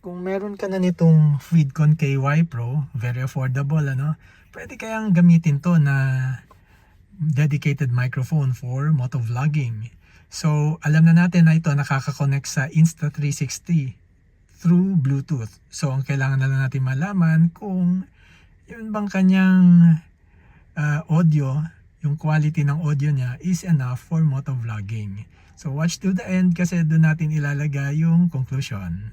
Kung meron ka na nitong Freedcon KY Pro, very affordable ano, pwede kayang gamitin to na dedicated microphone for motovlogging. So, alam na natin na ito nakaka-connect sa Insta360 through Bluetooth. So, ang kailangan na lang natin malaman kung yun bang kanyang audio, yung quality ng audio niya is enough for motovlogging. So, watch to the end kasi doon natin ilalagay yung conclusion.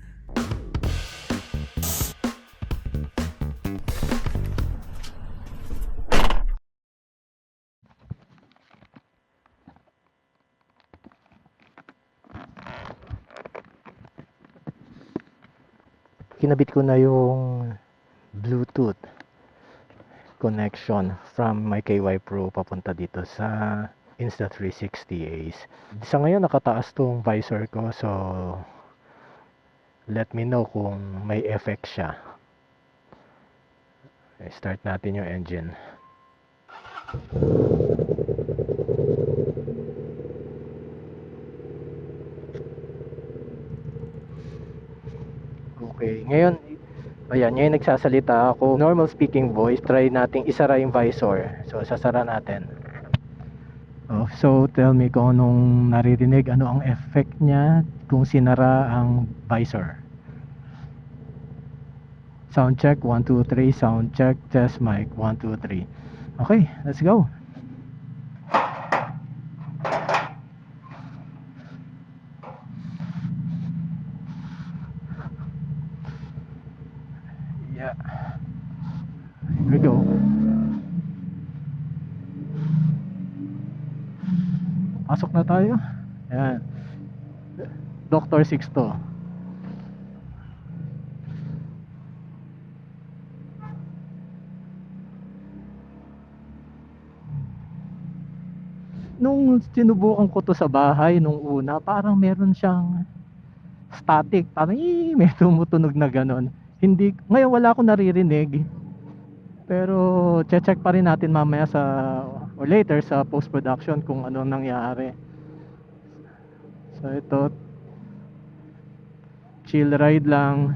Kinabit ko na yung Bluetooth connection from my KY Pro papunta dito sa Insta360 Ace. Sa ngayon nakataas tong visor ko, so let me know kung may effect siya. Start natin yung engine. Okay, ngayon, ayan, ngayon nagsasalita ako. Normal speaking voice, try nating isara yung visor. So, sasara natin. Oh, so, tell me kung anong naririnig, ano ang effect niya kung sinara ang visor. Sound check, 1, 2, 3, sound check, test mic, 1, 2, 3. Okay, let's go. Yeah. Here we go. Pasok na tayo. Ayan. Dr. Sixto. Nung sinubukan ko to sa bahay nung una, parang meron siyang static, parang may tumutunog na ganon. Hindi, ngayon wala akong naririnig, pero check pa rin natin mamaya sa or later sa post production kung ano nangyari. So ito, chill ride lang,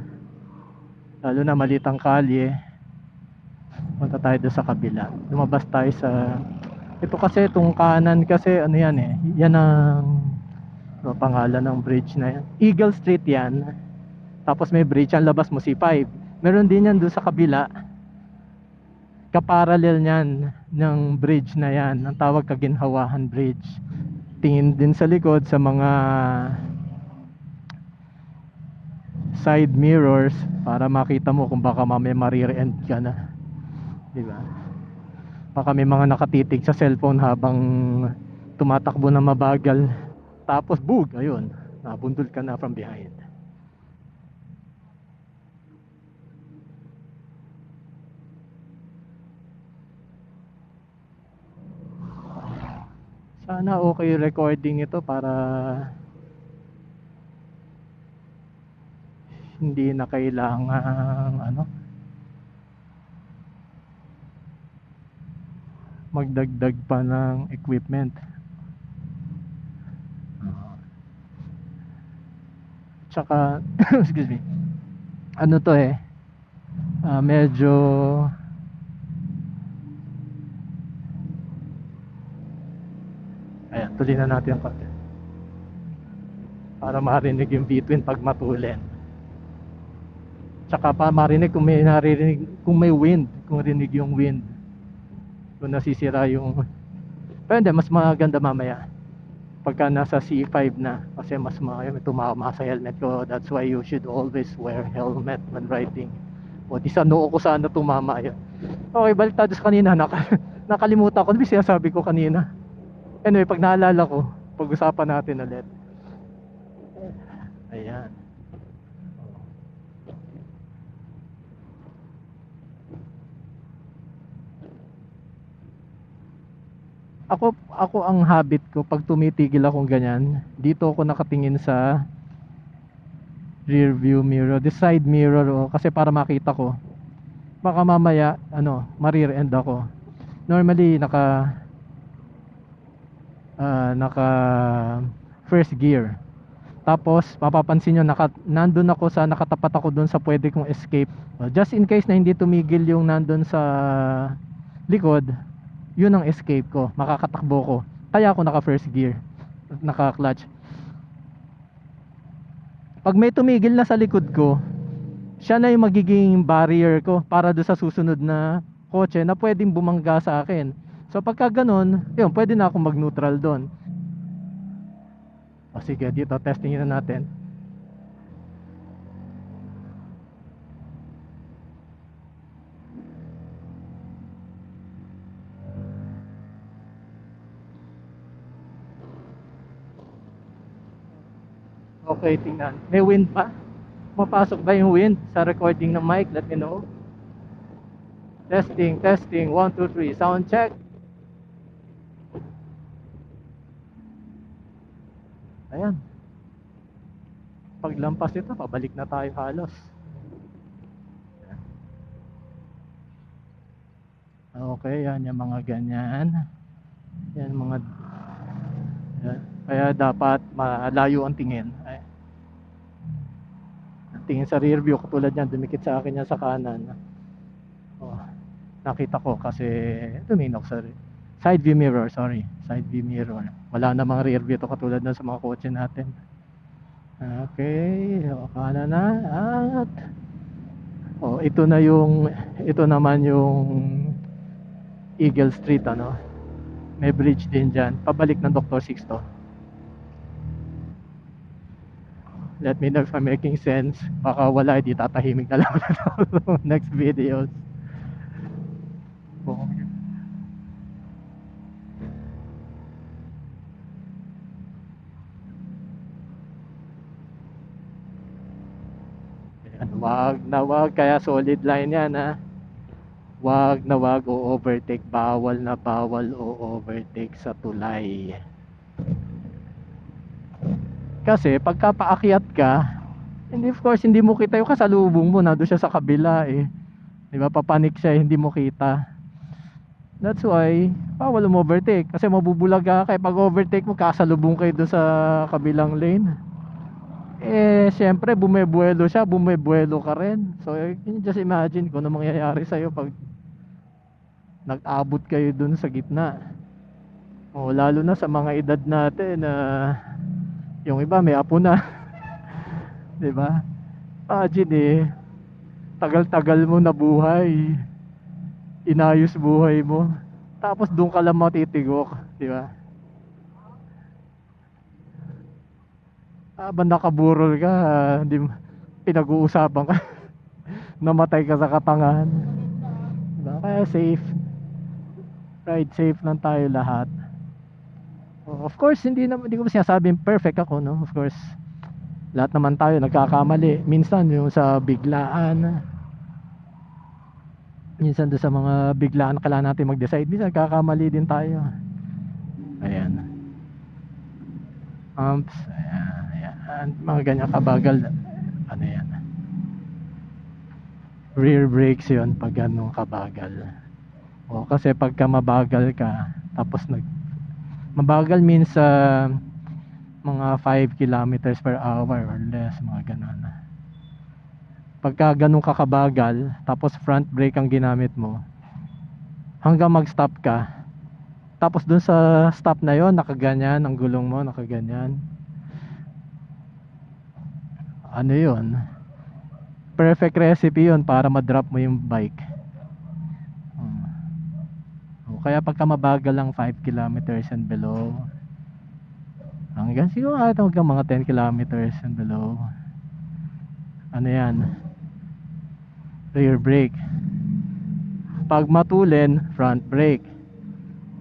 lalo na malitang kalye. Punta tayo doon sa kabila, lumabas tayo sa ito kasi, itong kanan kasi ano yan eh, yan ang pangalan ng bridge na yan, Eagle Street yan. Tapos may bridge, ang labas mo C5. Meron din yan doon sa kabila, kaparallel niyan ng bridge na yan, ang tawag Kaginhawahan Bridge. Tingin din sa likod sa mga side mirrors para makita mo kung baka mamaya ma-rear end ka na, diba? Baka may mga nakatitig sa cellphone habang tumatakbo na mabagal, tapos bug, ayun, nabundol ka na from behind. Sana okay recording ito para hindi na kailangan magdagdag pa ng equipment. Tsaka excuse me, ano to eh, medyo ayan, tuloy na natin ang konti para marinig yung between pag matulin. Tsaka pa marinig kung may naririnig, kung may wind, kung rinig yung wind, kung nasisira yung, pero hindi, mas maganda mamaya pagka nasa C5 na, kasi mas tumama sa helmet ko. That's why you should always wear helmet when riding. O di sa noo ko sana tumama yun. Okay, balik tayo sa kanina. Nakalimutan ko, di sinasabi ko kanina. Anyway, pag naalala ko, pag-usapan natin ulit. Ayan. Ako ang habit ko pag tumitigil akong ganyan, dito ako nakatingin sa rear view mirror, the side mirror, kasi para makita ko baka mamaya ma-rear end ako. Normally naka first gear, Tapos mapapansin nyo nandun ako sa nakatapat ako dun sa pwede kong escape. Just in case na hindi tumigil yung nandun sa likod, yun ang escape ko, makakatakbo ko. Kaya ako naka first gear, naka clutch. Pag may tumigil na sa likod ko, siya na yung magiging barrier ko para do sa susunod na kotse na pwedeng bumangga sa akin. So pagka ganun, yun, pwede na akong mag-neutral doon. O sige, dito testingin na natin. Okay, tingnan. May wind pa? Mapasok ba yung wind sa recording ng mic? Let me know. Testing, testing. 1, 2, 3. Sound check. Ayan. Paglampas ito, pabalik na tayo halos. Okay, yan yung mga ganyan. Yan mga yan. Kaya dapat malayo ang tingin. Ay. Ang tingin sa rear view, katulad yan, dumikit sa akin yan sa kanan. Oh, nakita ko kasi tumingin ako sa side view mirror, sorry. Side view mirror. Wala namang rear view to katulad na sa mga kotse natin. Okay, kanan na at ito naman yung Eagle Street, ano. May bridge din dyan. Pabalik ng Dr. Sixto. Let me know if I'm making sense. Baka wala, di tatahimik na lang next videos. Wag kaya solid line yan, ha. Wag o-overtake. Bawal na bawal o-overtake sa tulay. Kasi pagka paakyat ka, of course hindi mo kita yung kasalubong mo, nando siya sa kabila eh. Di ba, papanik siya, hindi mo kita. That's why bawal mo-overtake kasi mabubulaga ka. Pag overtake mo, kasalubong kayo doon sa kabilang lane. Eh, syempre, bumebuelo siya, bumebuelo ka rin. So, can you just imagine kung ano mangyayari sa'yo pag nag-abot kayo dun sa gitna. O, lalo na sa mga edad natin na yung iba may apo na. Diba? Imagine eh, tagal-tagal mo na buhay, inayos buhay mo, tapos dun ka lang matitigok. Diba? Habang nakaburol ka, hindi pinag-uusapan ka. Namatay ka sa katangahan. Diba? Kaya safe. Ride safe lang tayo lahat. Of course, hindi ko sinasabing perfect ako, no? Of course, lahat naman tayo nagkakamali. Minsan yung sa biglaan. Minsan doon sa mga biglaan kailangan natin mag-decide. Minsan nagkakamali din tayo. Ayan. Ayan, mga ganyan kabagal. Ano yan, rear brakes yun pag ganun kabagal. Kasi pagka mabagal ka, tapos mabagal means mga 5 kilometers per hour or less, mga ganun. Pagka ganun ka kabagal, tapos front brake ang ginamit mo hanggang mag stop ka, tapos dun sa stop na yon nakaganyan ang gulong mo, nakaganyan. Ano yun? Perfect recipe yun para ma-drop mo yung bike. Kaya pagka mabagal lang 5 kilometers and below, hanggang siguro hanggang mga 10 kilometers and below, ano yan? Rear brake. Pag matulin, front brake.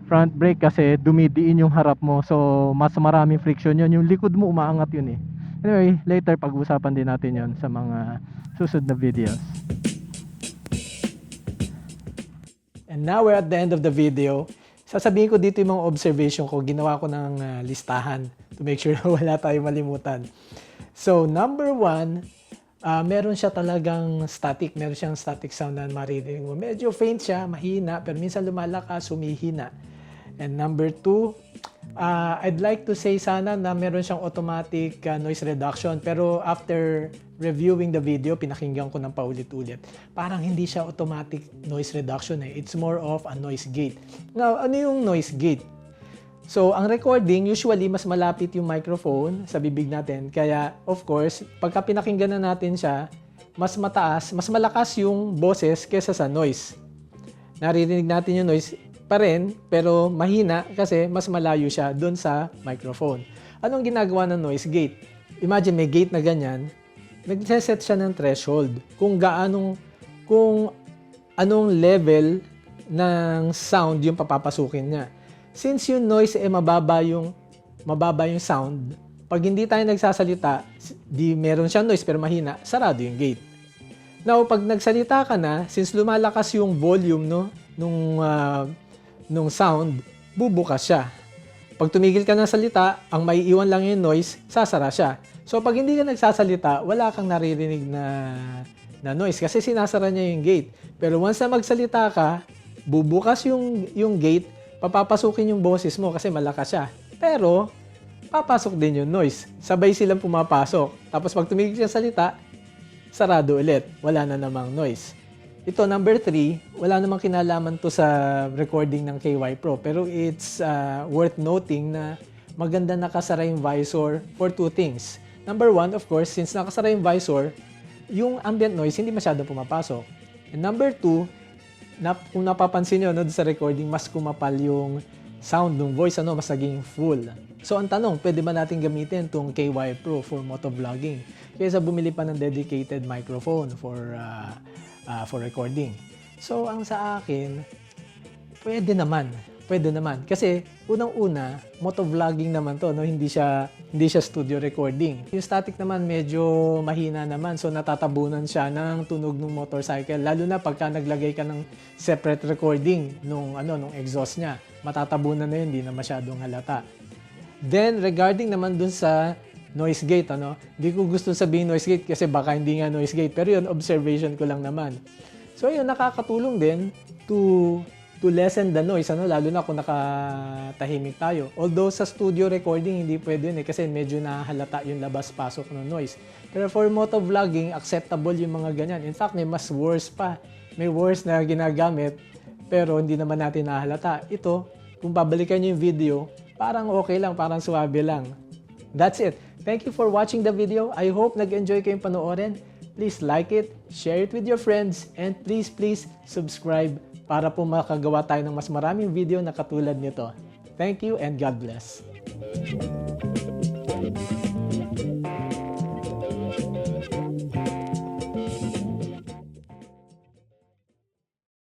Front brake kasi dumidiin yung harap mo, so mas maraming friction yun. Yung likod mo umaangat yun eh. Anyway, later pag-usapan din natin yon sa mga susunod na videos. And now we're at the end of the video. Sasabihin ko dito yung mga observation ko. Ginawa ko ng listahan to make sure na wala tayong malimutan. So, number 1, meron siya talagang static. Meron siyang static sound na maririnig mo. Medyo faint siya, mahina, pero minsan lumalakas, humihina. And number 2, I'd like to say sana na meron siyang automatic noise reduction, pero after reviewing the video, pinakinggan ko ng paulit-ulit. Parang hindi siya automatic noise reduction eh. It's more of a noise gate. Now, ano yung noise gate? So, ang recording, usually, mas malapit yung microphone sa bibig natin. Kaya, of course, pagka pinakinggan na natin siya, mas mataas, mas malakas yung boses kesa sa noise. Naririnig natin yung noise pa rin, pero mahina kasi mas malayo siya doon sa microphone. Anong ginagawa ng noise gate? Imagine may gate na ganyan, nag-set siya ng threshold kung anong level ng sound yung papapasukin niya. Since yung noise mababa yung sound, pag hindi tayo nagsasalita, di meron siyang noise pero mahina, sarado yung gate. Now, pag nagsalita ka na, since lumalakas yung volume nung sound, bubukas siya. Pag tumigil ka ng salita, ang maiiwan lang yung noise, sasara siya. So, pag hindi ka nagsasalita, wala kang naririnig na noise kasi sinasara niya yung gate. Pero once na magsalita ka, bubukas yung gate, papapasukin yung boses mo kasi malakas siya. Pero, papasok din yung noise. Sabay silang pumapasok. Tapos pag tumigil ka ng salita, sarado ulit. Wala na namang noise. Ito, number 3, wala namang kinalaman to sa recording ng KY Pro. Pero it's worth noting na maganda nakasara yung visor for 2 things. Number 1, of course, since nakasara yung visor, yung ambient noise hindi masyadong pumapasok. And number 2, kung napapansin nyo sa recording, mas kumapal yung sound ng voice, mas naging full. So, ang tanong, pwede ba natin gamitin itong KY Pro for motovlogging? Kaysa bumili pa ng dedicated microphone for recording. So, ang sa akin, pwede naman. Kasi, unang-una, motovlogging naman to, hindi siya studio recording. Yung static naman, medyo mahina naman. So, natatabunan siya ng tunog ng motorcycle. Lalo na pagka naglagay ka ng separate recording nung exhaust niya. Matatabunan na yun, hindi na masyadong halata. Then, regarding naman dun sa noise gate, hindi ko gusto sabihin noise gate kasi baka hindi nga noise gate. Pero yun, observation ko lang naman. So, yun, nakakatulong din to lessen the noise, lalo na kung nakatahimik tayo. Although sa studio recording, hindi pwede yun kasi medyo nahalata yung labas-pasok ng noise. Pero for motovlogging, acceptable yung mga ganyan. In fact, may mas worse pa. May worse na ginagamit, pero hindi naman natin nahalata. Ito, kung babalikan nyo yung video, parang okay lang, parang suwabe lang. That's it. Thank you for watching the video. I hope nag-enjoy kayong panoorin. Please like it, share it with your friends, and please subscribe para po makagawa tayo ng mas maraming video na katulad nito. Thank you and God bless.